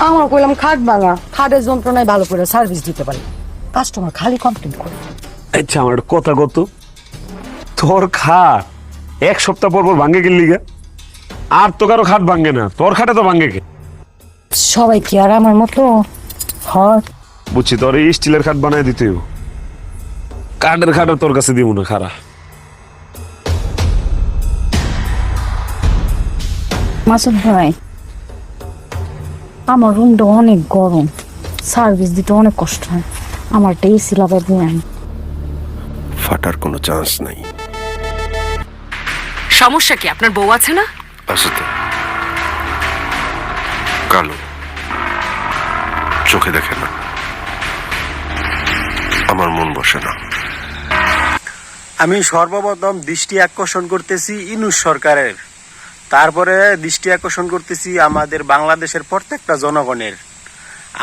আমার কইলাম খাট ভাঙা, খাটের যন্ত্রণায় ভালো করে সার্ভিস দিতে পারি, কাস্টমার খালি কমপ্লেন করে। আচ্ছা আমার একটা কথা কত, তোর খাট এক সপ্তাহ পর পর ভাঙ্গে গেলি গা, আর তো কারো খাট ভাঙ্গে না, তোর খাটে তো ভাঙ্গে কে? সবাই কি আর আমার মতো হয়? বুঝছি, তোর এই স্টিলের খাট বানায় দিতে হইব। কাঠের খাট তোর কাছে দিব না, খারা। মাসুদ ভাই, আমার রুমটা অনেক গরম, সার্ভিস দিতে অনেক কষ্ট হয়, আমার এসি লাগাই দিন। ফাটার কোনো চান্স নাই। সমস্যা কি? আপনার বউ আছে না? আছে তো, কালো, চোখে দেখে না, আমার মন বসে না। আমি সর্বপ্রথম দৃষ্টি আকর্ষণ করতেছি ইনুস সরকারের, তারপরে দৃষ্টি আকর্ষণ করতেছি আমাদের বাংলাদেশের প্রত্যেকটা জনগণের।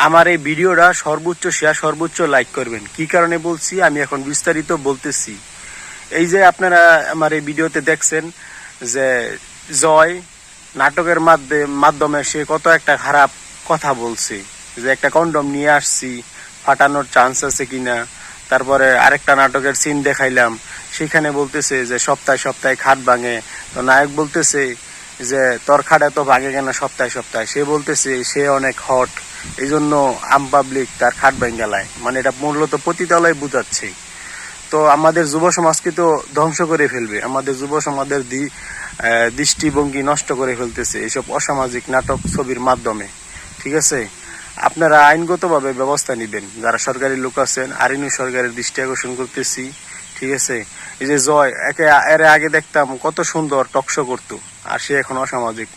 আমার এই ভিডিওটা সর্বোচ্চ শেয়ার, সর্বোচ্চ লাইক করবেন। কি কারণে বলছি আমি এখন বিস্তারিত বলতেছি। এই যে আপনারা আমার এই ভিডিওতে দেখছেন যে জয় নাটকের মাধ্যমে সে কত একটা খারাপ কথা বলছে, যে একটা কন্ডম নিয়ে আসছি, ফাটানোর চান্স আছে কিনা। তারপরে আরেকটা নাটকের সিন দেখাইলাম, সেখানে বলতেছে যে সপ্তাহে সপ্তাহে খাট ভাঙে। তো নায়ক বলতেছে যে তোর খাটে তো ভাঙে কেন সপ্তাহে সপ্তাহে। সে বলতেছে সে অনেক হট, এই জন্য আম পাবলিক তার খাট ভাঙ্গালায়, মানে এটা মূলত পতিতালয় বুঝাচ্ছে। তো আমাদের যুব সমাজকে তো ধ্বংস করে ফেলবে, আমাদের যুব সমাজের দৃষ্টিভঙ্গি নষ্ট করে ফেলতেছে এইসব অসামাজিক নাটক ছবির মাধ্যমে। ঠিক আছে, আপনারা আইনগতভাবে ব্যবস্থা নেবেন যারা সরকারি লোক আছেন। আইনি সরকারের দৃষ্টি আকর্ষণ করতেছি। ঠিক আছে, এই যে জয় এর আগে দেখতাম কত সুন্দর টকশো করতো, আর সে এখন অসামাজিক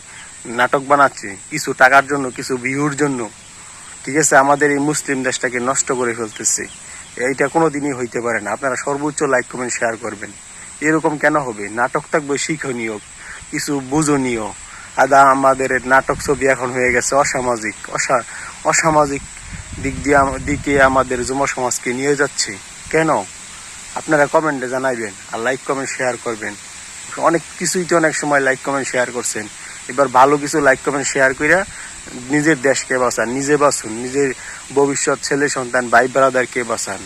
নাটক বানাচ্ছে কিছু টাকার জন্য, কিছু ভিউর জন্য। ঠিক আছে, আমাদের এই মুসলিম দেশটাকে নষ্ট করে ফেলতেছে। এইটা কোনোদিনই হইতে পারে না। আপনারা সর্বোচ্চ লাইক কমেন্ট শেয়ার করবেন। এরকম কেন হবে? নাটক থাকবে শিক্ষণীয়, কিছু বুঝনীয়। আমাদের নাটক ছবি এখন হয়ে গেছে অসামাজিক, অসামাজিক দিকে আমাদের যুব সমাজকে নিয়ে যাচ্ছে কেন? আপনারা কমেন্টে জানাইবেন আর লাইক কমেন্ট শেয়ার করবেন। অনেক কিছুই তো অনেক সময় লাইক কমেন্ট শেয়ার করছেন, এবার ভালো কিছু লাইক কমেন্ট শেয়ার কইরা নিজের দেশকে বাঁচান, নিজে বাঁচুন, নিজের ভবিষ্যৎ ছেলে সন্তান ভাই ব্রাদারকে বাঁচান।